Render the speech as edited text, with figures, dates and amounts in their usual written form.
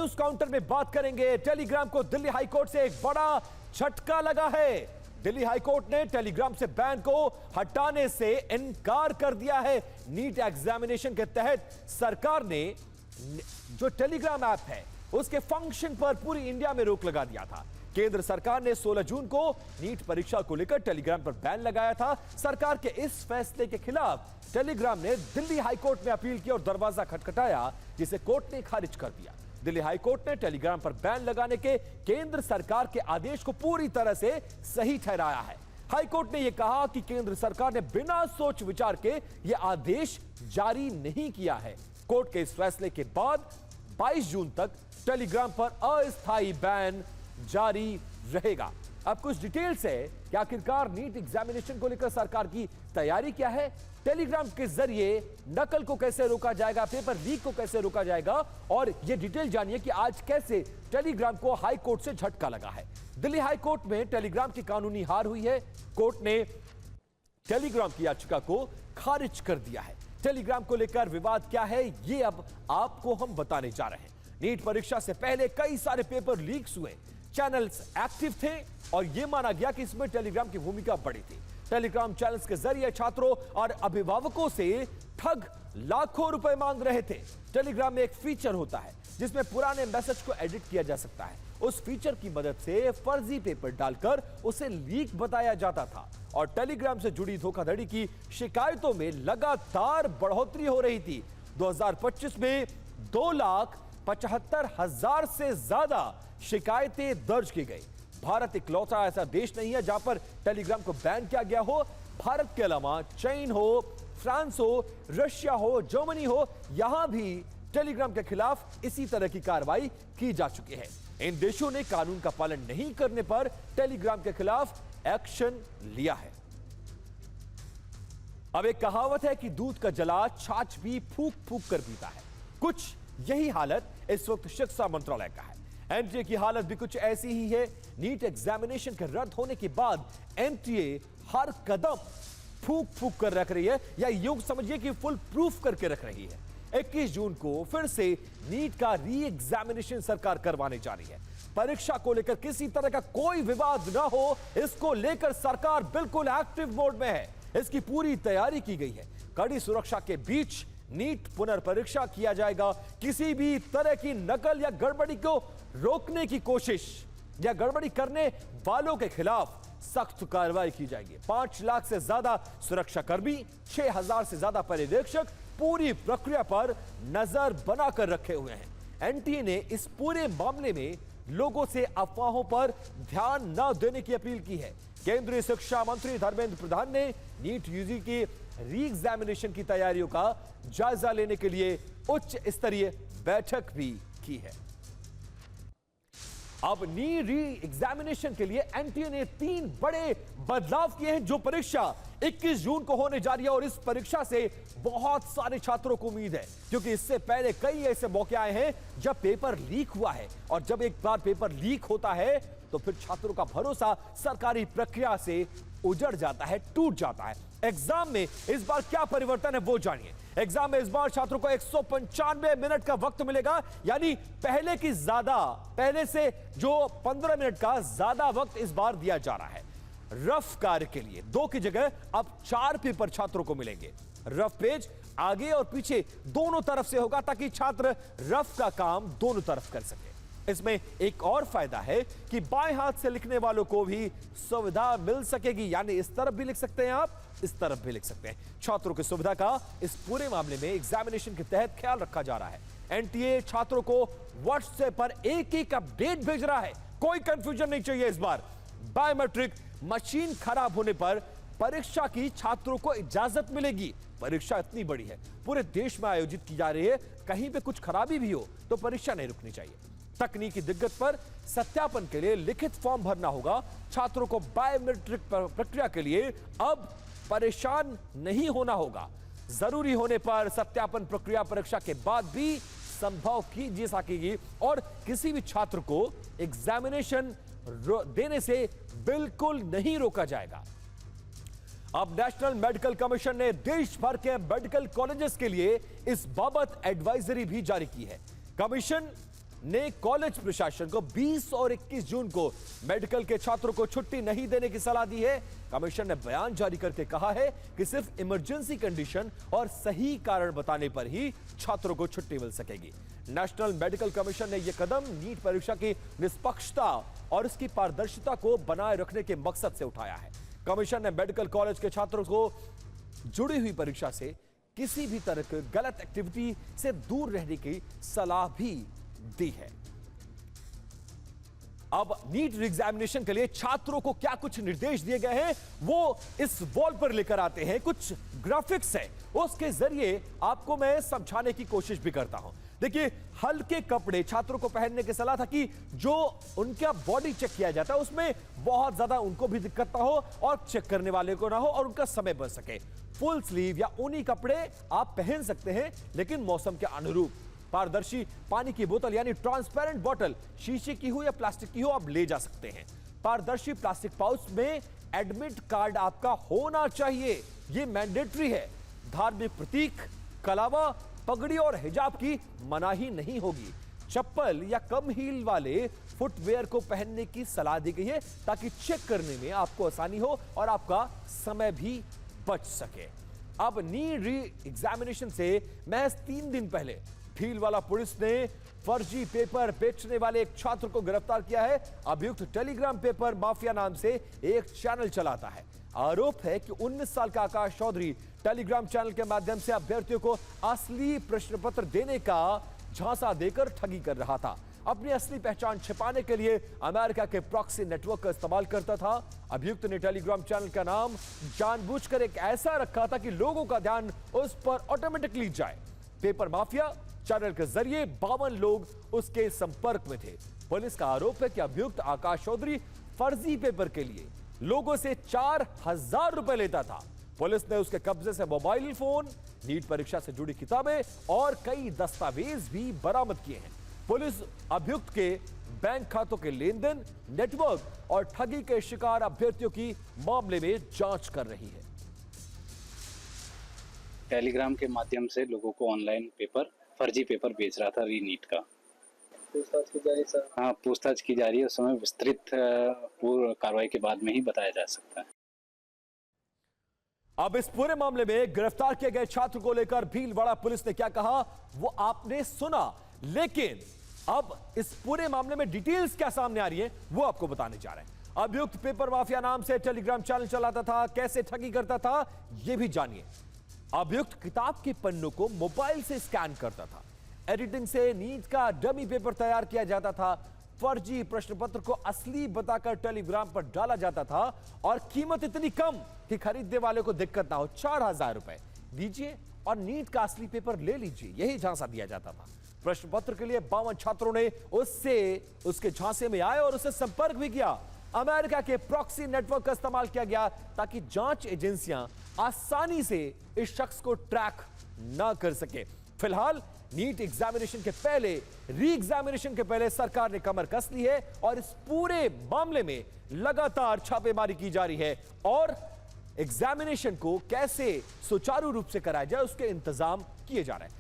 News counter में बात करेंगे। टेलीग्राम को दिल्ली हाईकोर्ट से एक बड़ा झटका लगा है। दिल्ली हाईकोर्ट ने टेलीग्राम से बैन को हटाने से इनकार कर दिया है। नीट एग्जामिनेशन के तहत सरकार ने जो टेलीग्राम ऐप है उसके फंक्शन पर पूरी इंडिया में रोक लगा दिया था। केंद्र सरकार ने 16 जून को नीट परीक्षा को लेकर टेलीग्राम पर बैन लगाया था। सरकार के इस फैसले के खिलाफ टेलीग्राम ने दिल्ली हाईकोर्ट में अपील की और दरवाजा खटखटाया, जिसे कोर्ट ने खारिज कर दिया। दिल्ली हाईकोर्ट ने टेलीग्राम पर बैन लगाने के केंद्र सरकार के आदेश को पूरी तरह से सही ठहराया है। हाईकोर्ट ने यह कहा कि केंद्र सरकार ने बिना सोच विचार के यह आदेश जारी नहीं किया है। कोर्ट के इस फैसले के बाद 22 जून तक टेलीग्राम पर अस्थायी बैन जारी रहेगा। अब कुछ डिटेल्स है कि आखिरकार नीट एग्जामिनेशन को लेकर सरकार की तैयारी क्या है, टेलीग्राम के जरिए नकल को कैसे रोका जाएगा, पेपर लीक को कैसे रोका जाएगा, और यह डिटेल जानिए कि आज कैसे टेलीग्राम को हाई कोर्ट से झटका लगा है। दिल्ली हाई कोर्ट में टेलीग्राम की कानूनी हार हुई है। कोर्ट ने टेलीग्राम की याचिका को खारिज कर दिया है। टेलीग्राम को लेकर विवाद क्या है, यह अब आपको हम बताने जा रहे हैं। नीट परीक्षा से पहले कई सारे पेपर लीक्स हुए, चैनल्स एक्टिव थे और यह माना गया कि इसमें टेलीग्राम की भूमिका बड़ी थी। टेलीग्राम चैनल्स के जरिए छात्रों और अभिभावकों से ठग लाखों रुपए मांग रहे थे। टेलीग्राम में एक फीचर होता है जिसमें पुराने मैसेज को एडिट किया जा सकता है। उस फीचर की मदद से फर्जी पेपर डालकर उसे लीक बताया जाता था और टेलीग्राम से जुड़ी धोखाधड़ी की शिकायतों में लगातार बढ़ोतरी हो रही थी। 2025 में 2,75,000 से ज्यादा शिकायतें दर्ज की गई। भारत इकलौता ऐसा देश नहीं है जहां पर टेलीग्राम को बैन किया गया हो। भारत के अलावा चीन हो, फ्रांस हो, रशिया हो, जर्मनी हो, यहां भी टेलीग्राम के खिलाफ इसी तरह की कार्रवाई की जा चुकी है। इन देशों ने कानून का पालन नहीं करने पर टेलीग्राम के खिलाफ एक्शन लिया है। अब एक कहावत है कि दूध का जला छाछ भी फूंक फूंक कर पीता है। कुछ यही हालत इस वक्त शिक्षा मंत्रालय का है। एनटीए की हालत भी कुछ ऐसी ही है। नीट एग्जामिनेशन के रद्द होने के बाद एनटीए हर कदम फूंक फूंक कर रख रही है, या यूं समझिए कि फुल प्रूफ करके रख रही है। 21 जून को फिर से नीट का री एग्जामिनेशन सरकार करवाने जा रही है। परीक्षा को लेकर किसी तरह का कोई विवाद ना हो, इसको लेकर सरकार बिल्कुल एक्टिव मोड में है। इसकी पूरी तैयारी की गई है। कड़ी सुरक्षा के बीच नीट पुनर्परीक्षा किया जाएगा। किसी भी तरह की नकल या गड़बड़ी को रोकने की कोशिश या गड़बड़ी करने वालों के खिलाफ सख्त कार्रवाई की जाएगी। 5 लाख से ज्यादा सुरक्षाकर्मी, 6,000 से ज्यादा पर्यवेक्षक पूरी प्रक्रिया पर नजर बनाकर रखे हुए हैं। एनटीए ने इस पूरे मामले में लोगों से अफवाहों पर ध्यान न देने की अपील की है। केंद्रीय शिक्षा मंत्री धर्मेंद्र प्रधान ने नीट यूजी की री एग्जामिनेशन की तैयारियों का जायजा लेने के लिए उच्च स्तरीय बैठक भी की है। अब नीट री एग्जामिनेशन के लिए एनटीए ने 3 बड़े बदलाव किए हैं। जो परीक्षा 21 जून को होने जा रही है और इस परीक्षा से बहुत सारे छात्रों को उम्मीद है, क्योंकि इससे पहले कई ऐसे मौके आए हैं जब पेपर लीक हुआ है, और जब एक बार पेपर लीक होता है तो फिर छात्रों का भरोसा सरकारी प्रक्रिया से उजड़ जाता है, टूट जाता है। एग्जाम में इस बार क्या परिवर्तन है वो जानिए। एग्जाम में इस बार छात्रों को 195 मिनट का वक्त मिलेगा, यानी पहले से जो 15 मिनट का ज्यादा वक्त इस बार दिया जा रहा है। रफ कार्य के लिए 2 की जगह अब 4 पेपर छात्रों को मिलेंगे। रफ पेज आगे और पीछे दोनों तरफ से होगा ताकि छात्र रफ का काम दोनों तरफ कर सके। इसमें एक और फायदा है कि बाएं हाथ से लिखने वालों को भी सुविधा मिल सकेगी, यानी इस तरफ भी लिख सकते हैं आप, इस तरफ भी लिख सकते हैं। छात्रों की सुविधा का इस पूरे मामले में एग्जामिनेशन के तहत ख्याल रखा जा रहा है। एनटीए छात्रों को व्हाट्सएप पर एक अपडेट भेज रहा है। कोई कंफ्यूजन नहीं चाहिए इस बार। बायोमेट्रिक मशीन खराब होने पर परीक्षा की छात्रों को इजाजत मिलेगी। परीक्षा इतनी बड़ी है, पूरे देश में आयोजित की जा रही है, कहीं पे कुछ खराबी भी हो तो परीक्षा नहीं रुकनी चाहिए। तकनीकी दिक्कत पर सत्यापन के लिए लिखित फॉर्म भरना होगा। छात्रों को बायोमेट्रिक प्रक्रिया के लिए अब परेशान नहीं होना होगा। जरूरी होने पर सत्यापन प्रक्रिया परीक्षा के बाद भी संभव की जा सकेगी और किसी भी छात्र को एग्जामिनेशन देने से बिल्कुल नहीं रोका जाएगा। अब नेशनल मेडिकल कमीशन ने देश भर के मेडिकल कॉलेजेस के लिए इस बाबत एडवाइजरी भी जारी की है। कमीशन ने कॉलेज प्रशासन को 20 और 21 जून को मेडिकल के छात्रों को छुट्टी नहीं देने की सलाह दी है। कमीशन ने बयान जारी करके कहा है कि सिर्फ इमरजेंसी कंडीशन और सही कारण बताने पर ही छात्रों को छुट्टी मिल सकेगी। नेशनल मेडिकल कमीशन ने यह कदम नीट परीक्षा की निष्पक्षता और इसकी पारदर्शिता को बनाए रखने के मकसद से उठाया है। कमीशन ने मेडिकल कॉलेज के छात्रों को जुड़ी हुई परीक्षा से किसी भी तरह की गलत एक्टिविटी से दूर रहने की सलाह भी दी है। अब नीट एग्जामिनेशन के लिए छात्रों को क्या कुछ निर्देश दिए गए हैं वो इस वॉल पर लेकर आते हैं। कुछ ग्राफिक्स है, उसके जरिए आपको मैं समझाने की कोशिश भी करता हूं। देखिए, हल्के कपड़े छात्रों को पहनने की सलाह था कि जो उनका बॉडी चेक किया जाता है उसमें बहुत ज्यादा उनको भी दिक्कत ना हो और चेक करने वाले को ना हो और उनका समय बच सके। फुल स्लीव या ऊनी कपड़े आप पहन सकते हैं, लेकिन मौसम के अनुरूप। पारदर्शी पानी की बोतल यानी ट्रांसपेरेंट बोतल, शीशे की हो या प्लास्टिक की हो, आप ले जा सकते हैं। पारदर्शी प्लास्टिक पाउच में एडमिट कार्ड आपका होना चाहिए, यह मैंडेटरी है। धार्मिक प्रतीक, कलावा, पगड़ी और हिजाब की मनाही नहीं होगी। चप्पल या कम हील वाले फुटवेयर को पहनने की सलाह दी गई है ताकि चेक करने में आपको आसानी हो और आपका समय भी बच सके। अब नीट री एग्जामिनेशन से महज 3 दिन पहले भीलवाड़ा पुलिस ने फर्जी पेपर बेचने वाले एक छात्र को गिरफ्तार किया है। अभियुक्त टेलीग्राम पेपर माफिया नाम से एक चैनल चलाता है। आरोप है कि 19 साल का आकाश चौधरी टेलीग्राम चैनल के माध्यम से अभ्यर्थियों को असली प्रश्न पत्र देने का झांसा देकर ठगी कर रहा था। अपनी असली पहचान छिपाने के लिए अमेरिका के प्रॉक्सी नेटवर्क का इस्तेमाल करता था। अभियुक्त ने टेलीग्राम चैनल का नाम जानबूझकर एक ऐसा रखा था कि लोगों का ध्यान उस पर ऑटोमेटिकली जाए। पेपर माफिया चैनल के जरिए 52 लोग उसके संपर्क में थे। पुलिस का आरोप है कि अभियुक्त आकाश चौधरी फर्जी पेपर के लिए लोगों से 4000 रुपए लेता था। पुलिस ने उसके कब्जे से मोबाइल फोन, नीट परीक्षा से जुड़ी किताबें और कई दस्तावेज भी बरामद किए हैं। पुलिस अभियुक्त के बैंक खातों के लेन देन, नेटवर्क और ठगी के शिकार अभ्यर्थियों की मामले में जांच कर रही है। टेलीग्राम के माध्यम से लोगों को ऑनलाइन पेपर, फर्जी पेपर बेच रहा था री-नीट का। पूछताछ की जा रही है सर? हाँ, पूछताछ की जा रही है। उस समय विस्तृत पूर्व कार्रवाई के बाद में ही बताया जा सकता है। अब इस पूरे मामले में गिरफ्तार किए गए छात्र को लेकर भीलवाड़ा पुलिस ने क्या कहा वो आपने सुना, लेकिन अब इस पूरे मामले में डिटेल्स क्या सामने आ रही है वो आपको बताने जा रहे हैं। अभियुक्त पेपर माफिया नाम से टेलीग्राम चैनल चलाता था, कैसे ठगी करता था यह भी जानिए। अभियुक्त किताब के पन्नों को मोबाइल से स्कैन करता था। एडिटिंग से नीट का डमी पेपर तैयार किया जाता था। फर्जी प्रश्न पत्र को असली बताकर टेलीग्राम पर डाला जाता था और कीमत इतनी कम कि खरीदने वाले को दिक्कत ना हो। 4000 रुपए दीजिए और नीट का असली पेपर ले लीजिए, यही झांसा दिया जाता था। प्रश्न पत्र के लिए 52 छात्रों ने उसके झांसे में आए और उससे संपर्क भी किया। अमेरिका के प्रॉक्सी नेटवर्क का इस्तेमाल किया गया ताकि जांच एजेंसियां आसानी से इस शख्स को ट्रैक ना कर सके। फिलहाल नीट एग्जामिनेशन के पहले, री एग्जामिनेशन के पहले सरकार ने कमर कस ली है और इस पूरे मामले में लगातार छापेमारी की जा रही है और एग्जामिनेशन को कैसे सुचारू रूप से कराया जाए उसके इंतजाम किए जा रहे हैं।